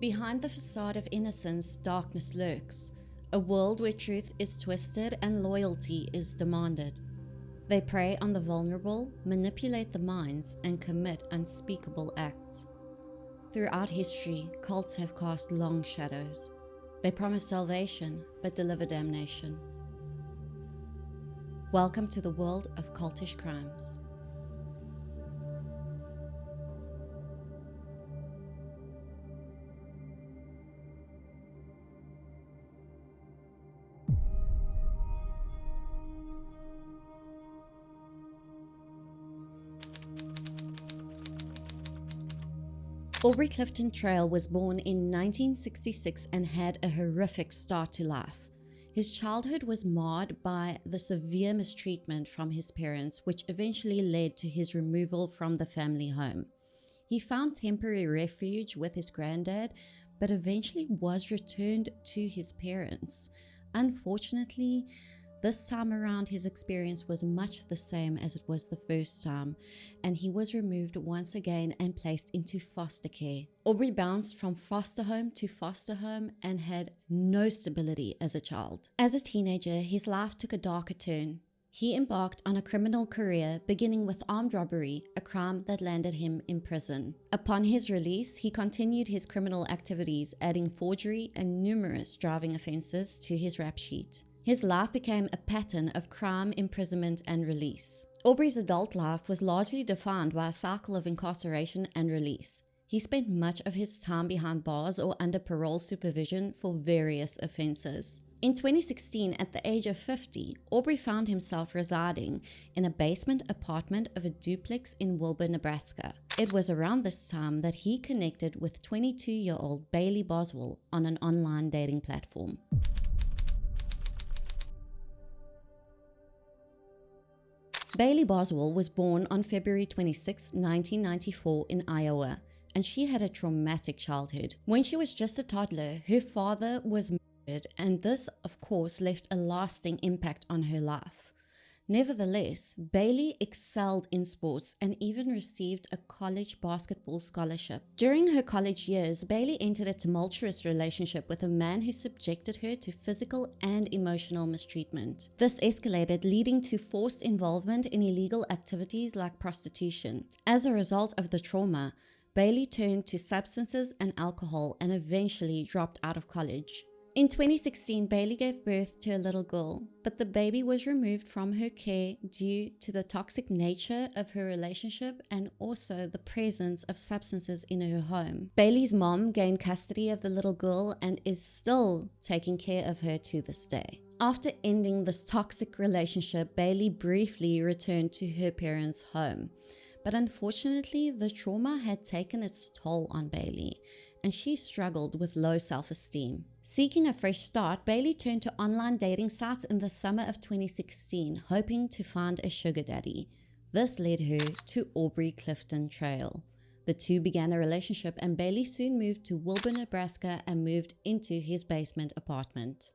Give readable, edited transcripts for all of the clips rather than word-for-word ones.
Behind the facade of innocence, darkness lurks, a world where truth is twisted and loyalty is demanded. They prey on the vulnerable, manipulate the minds, and commit unspeakable acts. Throughout history, cults have cast long shadows. They promise salvation, but deliver damnation. Welcome to the world of cultish crimes. Aubrey Trail was born in 1966 and had a horrific start to life. His childhood was marred by the severe mistreatment from his parents, which eventually led to his removal from the family home. He found temporary refuge with his granddad, but eventually was returned to his parents. Unfortunately, this time around, his experience was much the same as it was the first time, and he was removed once again and placed into foster care. Aubrey bounced from foster home to foster home and had no stability as a child. As a teenager, his life took a darker turn. He embarked on a criminal career, beginning with armed robbery, a crime that landed him in prison. Upon his release, he continued his criminal activities, adding forgery and numerous driving offenses to his rap sheet. His life became a pattern of crime, imprisonment, and release. Aubrey's adult life was largely defined by a cycle of incarceration and release. He spent much of his time behind bars or under parole supervision for various offenses. In 2016, at the age of 50, Aubrey found himself residing in a basement apartment of a duplex in Wilbur, Nebraska. It was around this time that he connected with 22-year-old Bailey Boswell on an online dating platform. Bailey Boswell was born on February 26, 1994 in Iowa, and she had a traumatic childhood. When she was just a toddler, her father was murdered, and this, of course, left a lasting impact on her life. Nevertheless, Bailey excelled in sports and even received a college basketball scholarship. During her college years, Bailey entered a tumultuous relationship with a man who subjected her to physical and emotional mistreatment. This escalated, leading to forced involvement in illegal activities like prostitution. As a result of the trauma, Bailey turned to substances and alcohol and eventually dropped out of college. In 2016, Bailey gave birth to a little girl, but the baby was removed from her care due to the toxic nature of her relationship and also the presence of substances in her home. Bailey's mom gained custody of the little girl and is still taking care of her to this day. After ending this toxic relationship, Bailey briefly returned to her parents' home. But unfortunately, the trauma had taken its toll on Bailey, and she struggled with low self-esteem. Seeking a fresh start, Bailey turned to online dating sites in the summer of 2016, hoping to find a sugar daddy. This led her to Aubrey Trail. The two began a relationship, and Bailey soon moved to Wilbur, Nebraska, and moved into his basement apartment.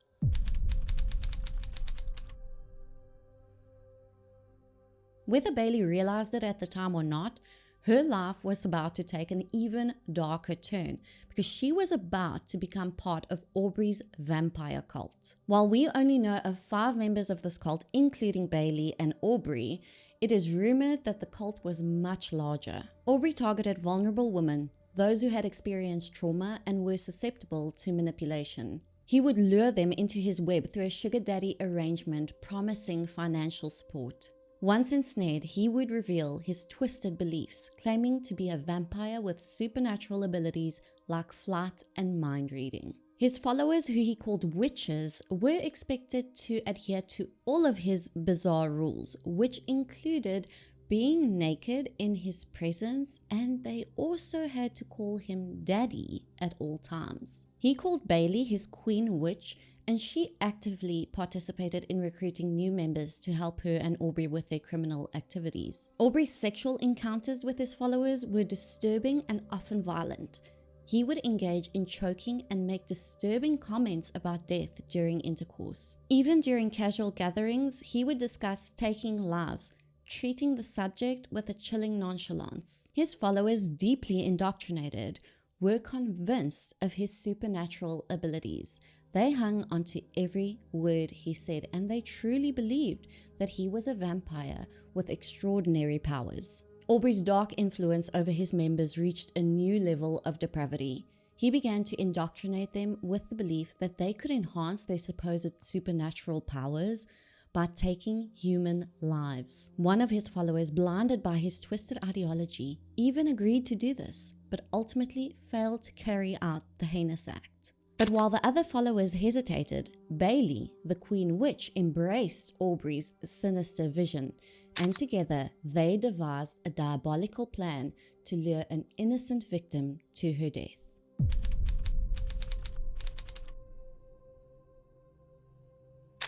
Whether Bailey realized it at the time or not, her life was about to take an even darker turn because she was about to become part of Aubrey's vampire cult. While we only know of 5 members of this cult, including Bailey and Aubrey, it is rumored that the cult was much larger. Aubrey targeted vulnerable women, those who had experienced trauma and were susceptible to manipulation. He would lure them into his web through a sugar daddy arrangement, promising financial support. Once ensnared, he would reveal his twisted beliefs, claiming to be a vampire with supernatural abilities like flight and mind reading. His followers, who he called witches, were expected to adhere to all of his bizarre rules, which included being naked in his presence, and they also had to call him daddy at all times. He called Bailey his queen witch, and she actively participated in recruiting new members to help her and Aubrey with their criminal activities. Aubrey's sexual encounters with his followers were disturbing and often violent. He would engage in choking and make disturbing comments about death during intercourse. Even during casual gatherings, he would discuss taking lives, treating the subject with a chilling nonchalance. His followers, deeply indoctrinated, were convinced of his supernatural abilities. They hung onto every word he said, and they truly believed that he was a vampire with extraordinary powers. Aubrey's dark influence over his members reached a new level of depravity. He began to indoctrinate them with the belief that they could enhance their supposed supernatural powers by taking human lives. One of his followers, blinded by his twisted ideology, even agreed to do this, but ultimately failed to carry out the heinous act. But while the other followers hesitated, Bailey, the Queen Witch, embraced Aubrey's sinister vision, and together they devised a diabolical plan to lure an innocent victim to her death.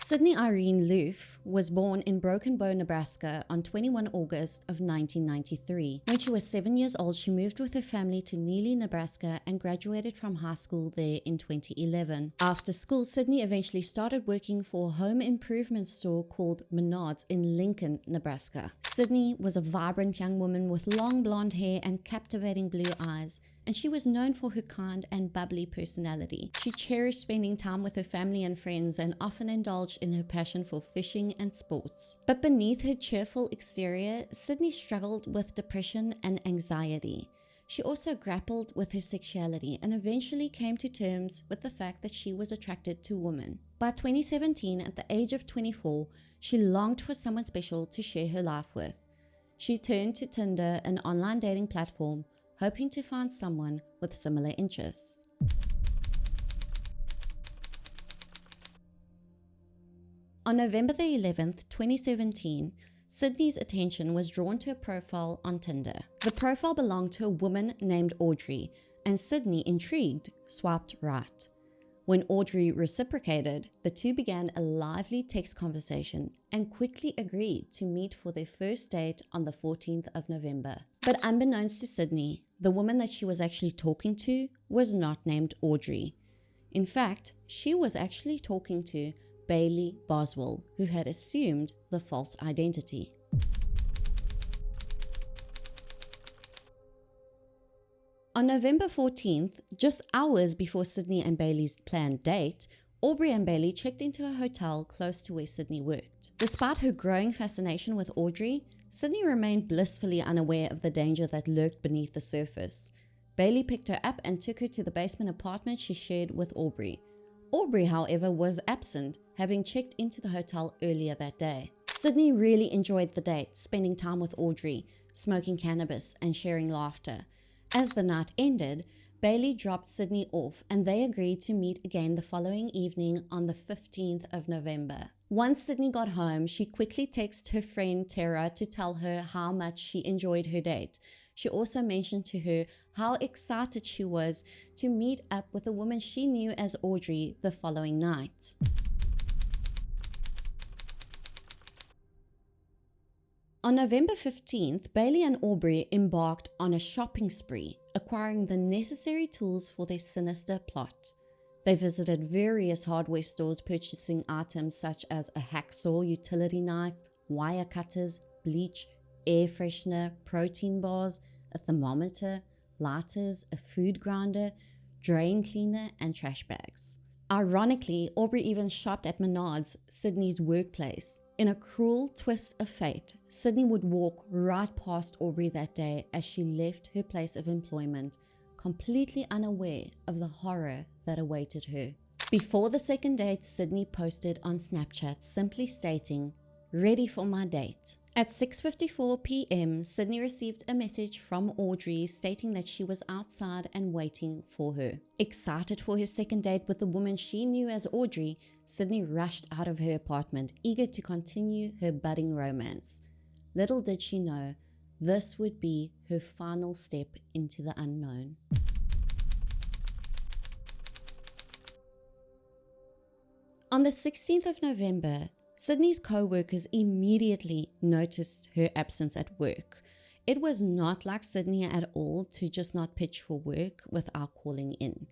Sydney Irene Loofe was born in Broken Bow, Nebraska on 21 August of 1993. When she was 7 years old, she moved with her family to Neely, Nebraska and graduated from high school there in 2011. After school, Sydney eventually started working for a home improvement store called Menards in Lincoln, Nebraska. Sydney was a vibrant young woman with long blonde hair and captivating blue eyes, and she was known for her kind and bubbly personality. She cherished spending time with her family and friends and often indulged in her passion for fishing and sports. But beneath her cheerful exterior, Sydney struggled with depression and anxiety. She also grappled with her sexuality and eventually came to terms with the fact that she was attracted to women. By 2017, at the age of 24, she longed for someone special to share her life with. She turned to Tinder, an online dating platform, hoping to find someone with similar interests. On November the 11th, 2017, Sydney's attention was drawn to a profile on Tinder. The profile belonged to a woman named Audrey, and Sydney, intrigued, swiped right. When Audrey reciprocated, the two began a lively text conversation and quickly agreed to meet for their first date on the 14th of November. But unbeknownst to Sydney, the woman that she was actually talking to was not named Audrey. In fact, she was actually talking to Bailey Boswell, who had assumed the false identity. On November 14th, just hours before Sydney and Bailey's planned date, Aubrey and Bailey checked into a hotel close to where Sydney worked. Despite her growing fascination with Audrey, Sydney remained blissfully unaware of the danger that lurked beneath the surface. Bailey picked her up and took her to the basement apartment she shared with Aubrey. Aubrey, however, was absent, having checked into the hotel earlier that day. Sydney really enjoyed the date, spending time with Audrey, smoking cannabis and sharing laughter. As the night ended, Bailey dropped Sydney off and they agreed to meet again the following evening on the 15th of November. Once Sydney got home, she quickly texted her friend Tara to tell her how much she enjoyed her date. She also mentioned to her how excited she was to meet up with a woman she knew as Audrey the following night. On November 15th, Bailey and Aubrey embarked on a shopping spree, acquiring the necessary tools for their sinister plot. They visited various hardware stores, purchasing items such as a hacksaw, utility knife, wire cutters, bleach, air freshener, protein bars, a thermometer, lighters, a food grinder, drain cleaner, and trash bags. Ironically, Aubrey even shopped at Menards, Sydney's workplace. In a cruel twist of fate, Sydney would walk right past Aubrey that day as she left her place of employment, completely unaware of the horror that awaited her. Before the second date, Sydney posted on Snapchat simply stating, "Ready for my date." At 6:54 p.m., Sydney received a message from Audrey stating that she was outside and waiting for her. Excited for her second date with the woman she knew as Audrey, Sydney rushed out of her apartment, eager to continue her budding romance. Little did she know, this would be her final step into the unknown. On the 16th of November, Sydney's co-workers immediately noticed her absence at work. It was not like Sydney at all to just not pitch for work without calling in.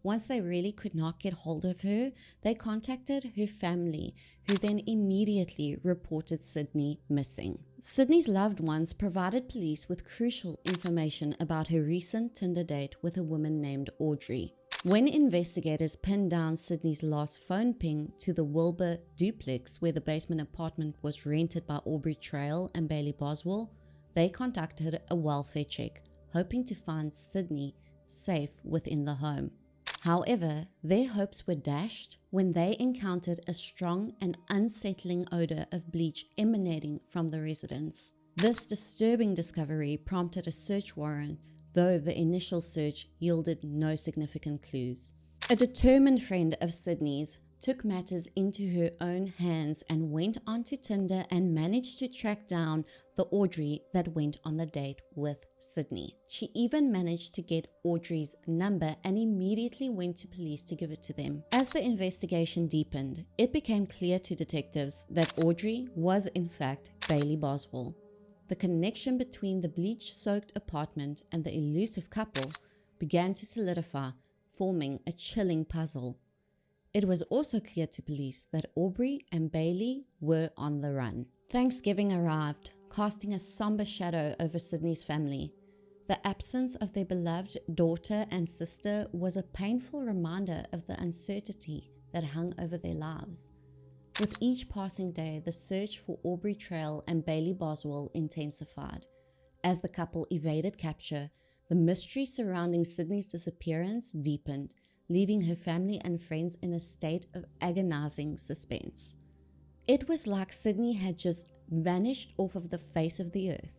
Once they really could not get hold of her, they contacted her family, who then immediately reported Sydney missing. Sydney's loved ones provided police with crucial information about her recent Tinder date with a woman named Audrey. When investigators pinned down Sydney's last phone ping to the Wilbur duplex where the basement apartment was rented by Aubrey Trail and Bailey Boswell, they conducted a welfare check, hoping to find Sydney safe within the home. However, their hopes were dashed when they encountered a strong and unsettling odor of bleach emanating from the residence. This disturbing discovery prompted a search warrant, though the initial search yielded no significant clues. A determined friend of Sydney's took matters into her own hands and went onto Tinder and managed to track down the Audrey that went on the date with Sydney. She even managed to get Audrey's number and immediately went to police to give it to them. As the investigation deepened, it became clear to detectives that Audrey was in fact Bailey Boswell. The connection between the bleach-soaked apartment and the elusive couple began to solidify, forming a chilling puzzle. It was also clear to police that Aubrey and Bailey were on the run. Thanksgiving arrived, casting a somber shadow over Sydney's family. The absence of their beloved daughter and sister was a painful reminder of the uncertainty that hung over their lives. With each passing day, the search for Aubrey Trail and Bailey Boswell intensified. As the couple evaded capture, the mystery surrounding Sydney's disappearance deepened, leaving her family and friends in a state of agonizing suspense. It was like Sydney had just vanished off of the face of the earth.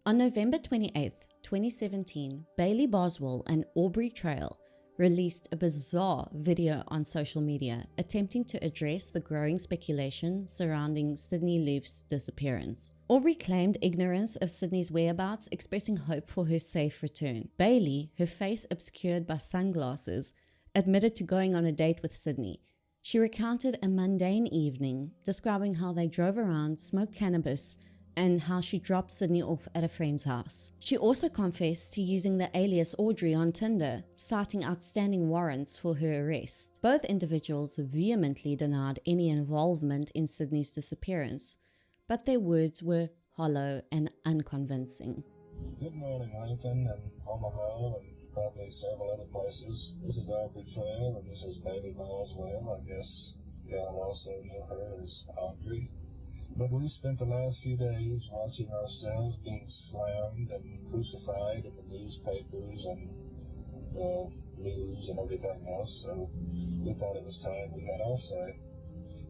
On November 28, 2017, Bailey Boswell and Aubrey Trail released a bizarre video on social media attempting to address the growing speculation surrounding Sydney Loofe's disappearance. Aubrey claimed ignorance of Sydney's whereabouts, expressing hope for her safe return. Bailey, her face obscured by sunglasses, admitted to going on a date with Sydney. She recounted a mundane evening, describing how they drove around, smoked cannabis, and how she dropped Sydney off at a friend's house. She also confessed to using the alias Audrey on Tinder, citing outstanding warrants for her arrest. Both individuals vehemently denied any involvement in Sydney's disappearance, but their words were hollow and unconvincing. Good morning, Lincoln and Omaha and probably several other places. This is Aubrey Trail and this is Bailey Boswell. I guess y'all also know her as Audrey. But we spent the last few days watching ourselves being slammed and crucified in the newspapers and the news and everything else, so we thought it was time we had our say.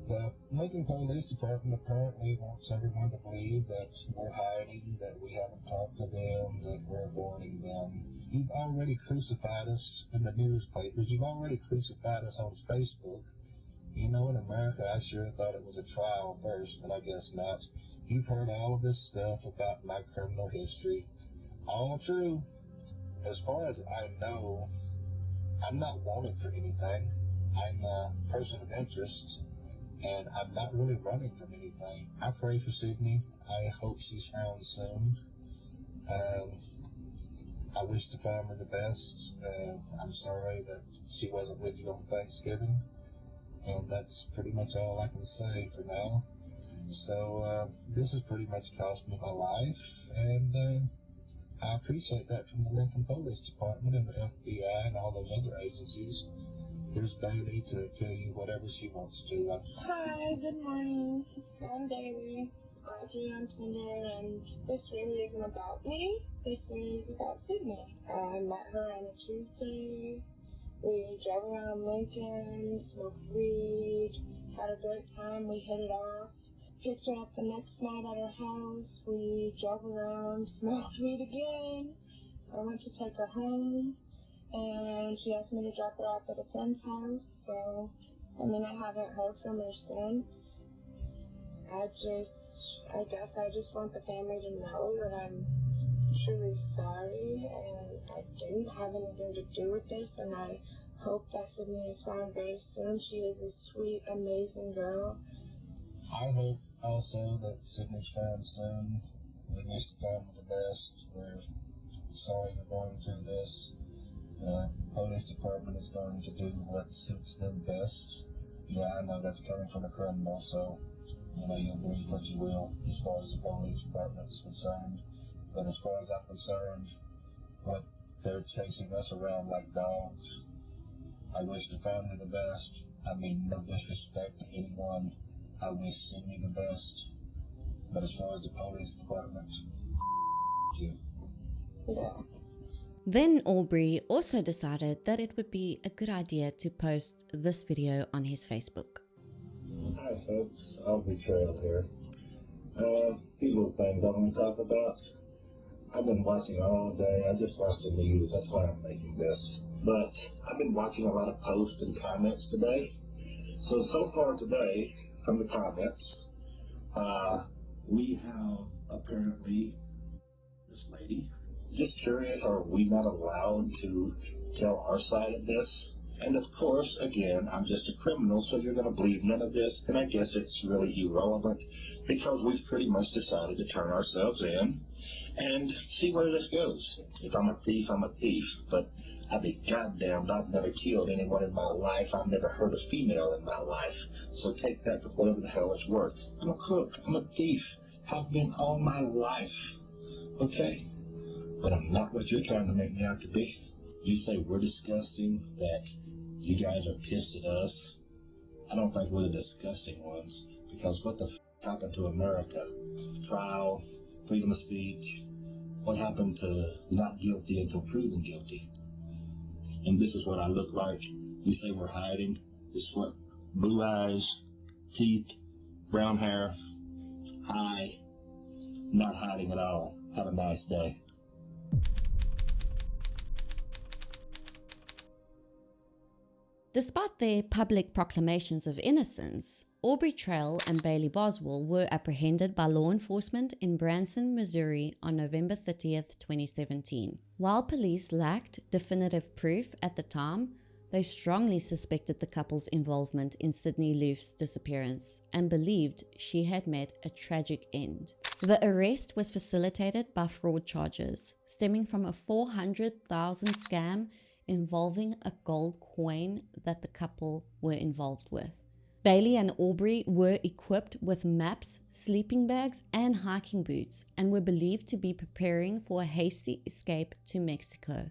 The Lincoln Police Department apparently wants everyone to believe that we're hiding, that we haven't talked to them, that we're avoiding them. You've already crucified us in the newspapers. You've already crucified us on Facebook. You know, in America, I sure thought it was a trial first, but I guess not. You've heard all of this stuff about my criminal history. All true. As far as I know, I'm not wanted for anything. I'm a person of interest, and I'm not really running from anything. I pray for Sydney. I hope she's found soon. I wish the family the best. I'm sorry that she wasn't with you on Thanksgiving. And that's pretty much all I can say for now. So this has pretty much cost me my life, and I appreciate that from the Lincoln Police Department and the FBI and all those other agencies. Here's Bailey to tell you whatever she wants to. Hi, good morning. I'm Bailey, Audrey on Tinder, and this really isn't about me. This is about Sydney. I met her on a Tuesday. We drove around Lincoln, smoked weed, had a great time, we hit it off. Picked her up the next night at her house, we drove around, smoked weed again. I went to take her home, and she asked me to drop her off at a friend's house, so, I haven't heard from her since. I guess I just want the family to know that I'm truly sorry, and I didn't have anything to do with this, and I hope that Sydney is found very soon. She is a sweet, amazing girl. I hope also that Sydney's found soon. We wish the family the best. We're sorry you're going through this. The police department is going to do what suits them best. Yeah, I know that's coming from a criminal, so, you'll believe what you will as far as the police department is concerned. But as far as I'm concerned, what they're chasing us around like dogs, I wish the family the best. I mean, no disrespect to anyone. I wish Sydney the best. But as far as the police department, you. Yeah. Then Aubrey also decided that it would be a good idea to post this video on his Facebook. Hi folks, Aubrey Trail here. Few little things I want to talk about. I've been watching all day. I just watched the news, that's why I'm making this. But I've been watching a lot of posts and comments today. So far today, from the comments, we have apparently this lady. Just curious, are we not allowed to tell our side of this? And of course, again, I'm just a criminal, so you're going to believe none of this, and I guess it's really irrelevant because we've pretty much decided to turn ourselves in and see where this goes. If I'm a thief, I'm a thief, but I'd be goddamned, I've never killed anyone in my life. I've never hurt a female in my life, so take that for whatever the hell it's worth. I'm a crook, I'm a thief, have been all my life, okay? But I'm not what you're trying to make me out to be. You say we're disgusting, that you guys are pissed at us. I don't think we're the disgusting ones, because what the f*** happened to America? Trial, freedom of speech. What happened to not guilty until proven guilty? And this is what I look like. You say we're hiding. This is what, blue eyes, teeth, brown hair, high, not hiding at all. Have a nice day. Despite their public proclamations of innocence, Aubrey Trail and Bailey Boswell were apprehended by law enforcement in Branson, Missouri on November 30th, 2017. While police lacked definitive proof at the time, they strongly suspected the couple's involvement in Sydney Loofe's disappearance and believed she had met a tragic end. The arrest was facilitated by fraud charges stemming from a $400,000 scam involving a gold coin that the couple were involved with. Bailey and Aubrey were equipped with maps, sleeping bags, and hiking boots and were believed to be preparing for a hasty escape to Mexico.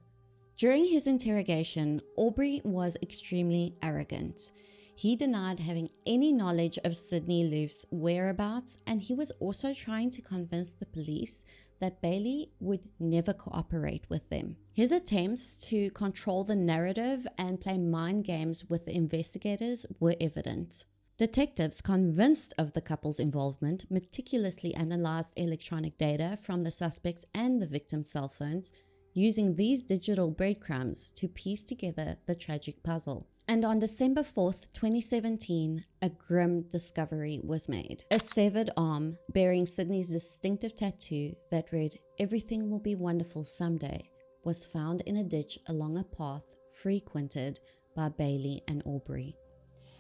During his interrogation, Aubrey was extremely arrogant. He denied having any knowledge of Sydney Loofe's whereabouts, and he was also trying to convince the police that Bailey would never cooperate with them. His attempts to control the narrative and play mind games with the investigators were evident. Detectives, convinced of the couple's involvement, meticulously analyzed electronic data from the suspects and the victims' cell phones, using these digital breadcrumbs to piece together the tragic puzzle. And on December 4th, 2017, a grim discovery was made. A severed arm bearing Sydney's distinctive tattoo that read, "Everything will be wonderful someday," was found in a ditch along a path frequented by Bailey and Aubrey.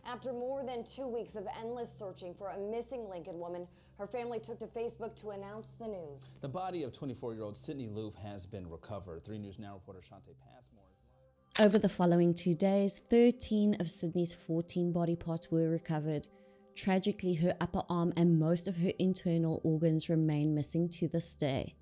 After more than 2 weeks of endless searching for a missing Lincoln woman, her family took to Facebook to announce the news. The body of 24-year-old Sydney Loofe has been recovered. 3 News Now reporter Shantae Passmore is live. Over the following 2 days, 13 of Sydney's 14 body parts were recovered. Tragically, her upper arm and most of her internal organs remain missing to this day.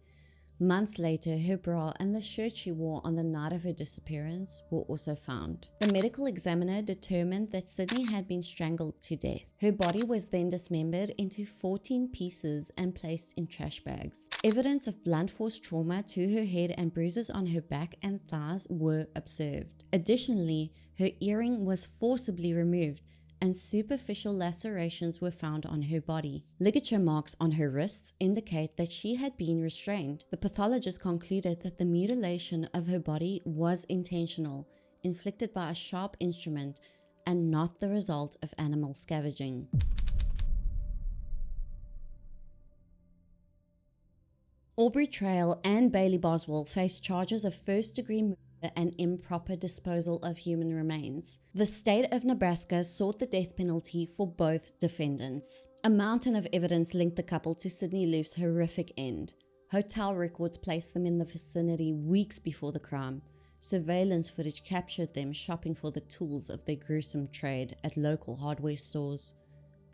Months later, her bra and the shirt she wore on the night of her disappearance were also found. The medical examiner determined that Sydney had been strangled to death. Her body was then dismembered into 14 pieces and placed in trash bags. Evidence of blunt force trauma to her head and bruises on her back and thighs were observed. Additionally, her earring was forcibly removed, and superficial lacerations were found on her body. Ligature marks on her wrists indicate that she had been restrained. The pathologist concluded that the mutilation of her body was intentional, inflicted by a sharp instrument, and not the result of animal scavenging. Aubrey Trail and Bailey Boswell faced charges of first-degree murder and improper disposal of human remains. The state of Nebraska sought the death penalty for both defendants. A mountain of evidence linked the couple to Sydney Loofe's horrific end. Hotel records placed them in the vicinity weeks before the crime. Surveillance footage captured them shopping for the tools of their gruesome trade at local hardware stores.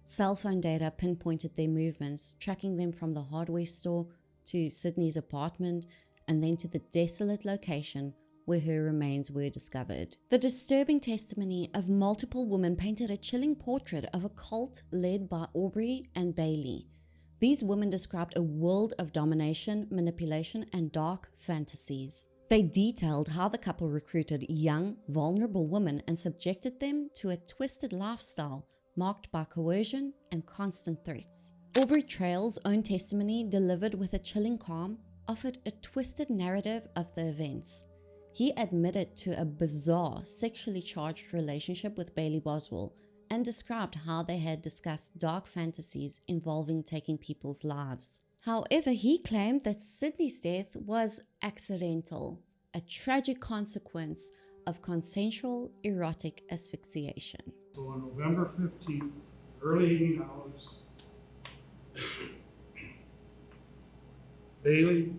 Cell phone data pinpointed their movements, tracking them from the hardware store to Sydney's apartment and then to the desolate location where her remains were discovered. The disturbing testimony of multiple women painted a chilling portrait of a cult led by Aubrey and Bailey. These women described a world of domination, manipulation, and dark fantasies. They detailed how the couple recruited young, vulnerable women and subjected them to a twisted lifestyle marked by coercion and constant threats. Aubrey Trail's own testimony, delivered with a chilling calm, offered a twisted narrative of the events. He admitted to a bizarre, sexually charged relationship with Bailey Boswell and described how they had discussed dark fantasies involving taking people's lives. However, he claimed that Sydney's death was accidental, a tragic consequence of consensual erotic asphyxiation. So on November 15th, early evening hours, Bailey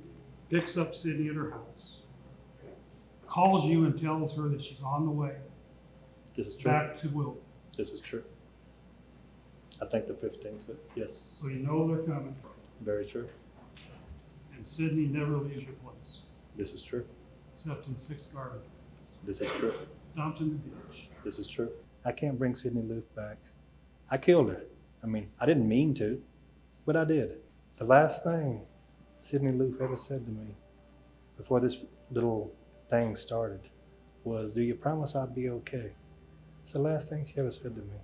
picks up Sydney at her house, calls you and tells her that she's on the way This is true. back to Will. This is true. I think the 15th, but yes, So you know they're coming, very true. and Sydney never leaves your place, This is true. except in 6th Garden, This is true. dumped in the ditch. This is true. I can't bring Sydney Loofe back. I killed her. I mean, I didn't mean to, but I did. The last thing Sydney Loofe ever said to me before this little thing started was, "Do you promise I'll be okay?" It's the last thing she ever said to me.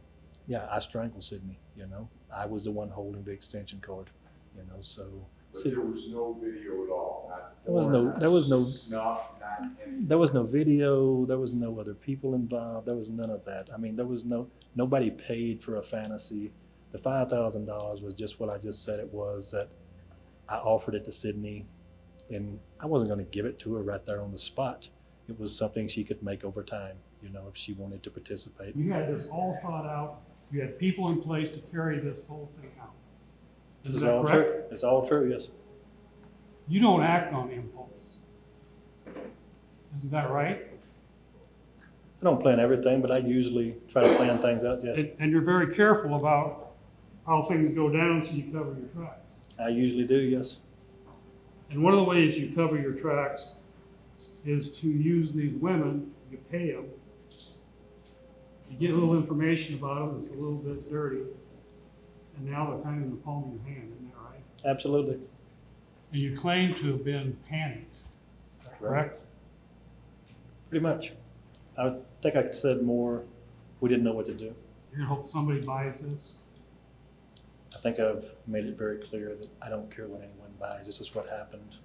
Yeah, I strangled Sydney, you know. I was the one holding the extension cord, you know, so. But there was no video at all. Not There was porn, no- not there was no- snuff, not anything. There was no video, there was no other people involved, there was none of that. I mean, there was nobody paid for a fantasy. The $5,000 was just what I just said it was, that I offered it to Sydney, and I wasn't gonna give it to her right there on the spot. It was something she could make over time, you know, if she wanted to participate. You had this all thought out, you had people in place to carry this whole thing out. This Is is that all correct? true. It's all true, yes. You don't act on impulse. Isn't that right? I don't plan everything, but I usually try to plan things out, yes. And you're very careful about how things go down so you cover your tracks. I usually do, yes. And one of the ways you cover your tracks is to use these women, you pay them, you get a little information about them, it's a little bit dirty, and now they're kind of in the palm of your hand, isn't that right? Absolutely. And you claim to have been panicked, is that correct? Pretty much. I think I said more, we didn't know what to do. You're gonna hope somebody buys this? I think I've made it very clear that I don't care what anyone buys. This is what happened.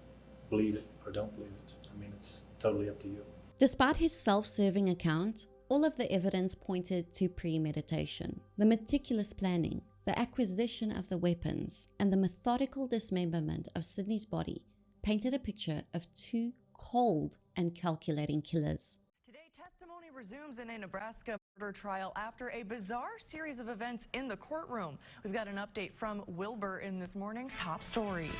Believe it or don't believe it. I mean, it's totally up to you. Despite his self-serving account, all of the evidence pointed to premeditation. The meticulous planning, the acquisition of the weapons, and the methodical dismemberment of Sydney's body painted a picture of two cold and calculating killers. Today, testimony resumes in a Nebraska murder trial after a bizarre series of events in the courtroom. We've got an update from Wilbur in this morning's top story.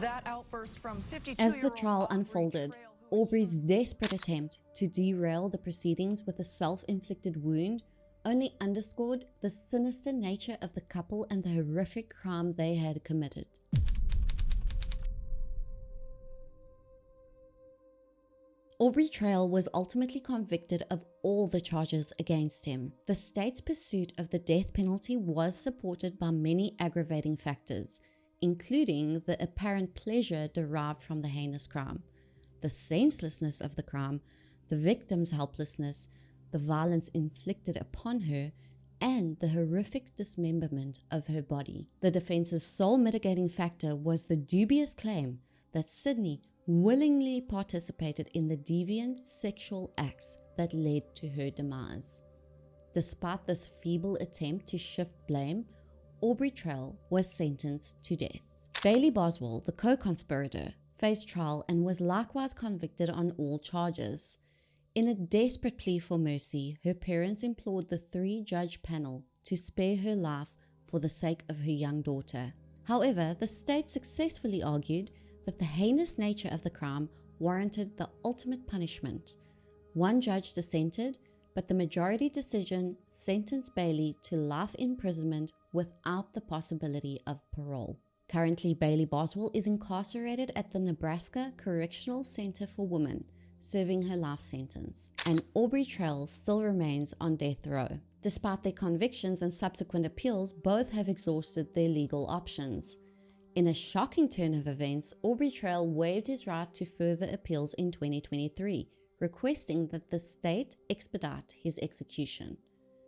That outburst from 52-year-old As the trial Aubrey unfolded, Trail, who was Aubrey's desperate attempt to derail the proceedings with a self-inflicted wound only underscored the sinister nature of the couple and the horrific crime they had committed. Aubrey Trail was ultimately convicted of all the charges against him. The state's pursuit of the death penalty was supported by many aggravating factors, including the apparent pleasure derived from the heinous crime, the senselessness of the crime, the victim's helplessness, the violence inflicted upon her, and the horrific dismemberment of her body. The defense's sole mitigating factor was the dubious claim that Sydney willingly participated in the deviant sexual acts that led to her demise. Despite this feeble attempt to shift blame, Aubrey Trail was sentenced to death. Bailey Boswell, the co-conspirator, faced trial and was likewise convicted on all charges. In a desperate plea for mercy, her parents implored the 3-judge panel to spare her life for the sake of her young daughter. However, the state successfully argued that the heinous nature of the crime warranted the ultimate punishment. One judge dissented, but the majority decision sentenced Bailey to life imprisonment without the possibility of parole. Currently, Bailey Boswell is incarcerated at the Nebraska Correctional Center for Women, serving her life sentence, and Aubrey Trail still remains on death row. Despite their convictions and subsequent appeals, both have exhausted their legal options. In a shocking turn of events, Aubrey Trail waived his right to further appeals in 2023, requesting that the state expedite his execution.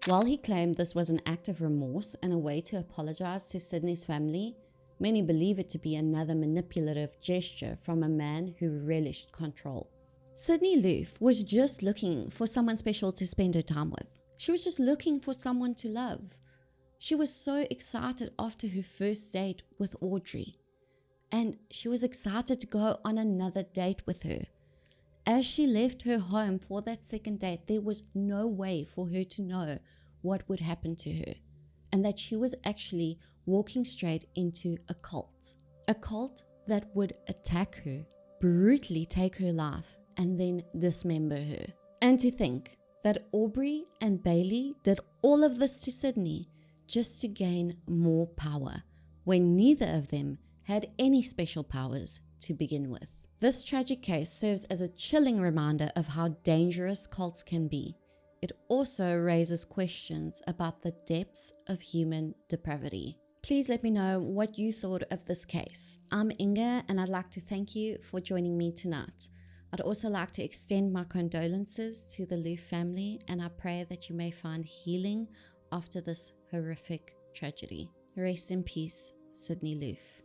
While he claimed this was an act of remorse and a way to apologize to Sydney's family, many believe it to be another manipulative gesture from a man who relished control. Sydney Loofe was just looking for someone special to spend her time with. She was just looking for someone to love. She was so excited after her first date with Audrey, and she was excited to go on another date with her. As she left her home for that second date, there was no way for her to know what would happen to her, and that she was actually walking straight into a cult that would attack her, brutally take her life, and then dismember her. And to think that Aubrey and Bailey did all of this to Sydney just to gain more power, when neither of them had any special powers to begin with. This tragic case serves as a chilling reminder of how dangerous cults can be. It also raises questions about the depths of human depravity. Please let me know what you thought of this case. I'm Inga, and I'd like to thank you for joining me tonight. I'd also like to extend my condolences to the Loofe family, and I pray that you may find healing after this horrific tragedy. Rest in peace, Sydney Loofe.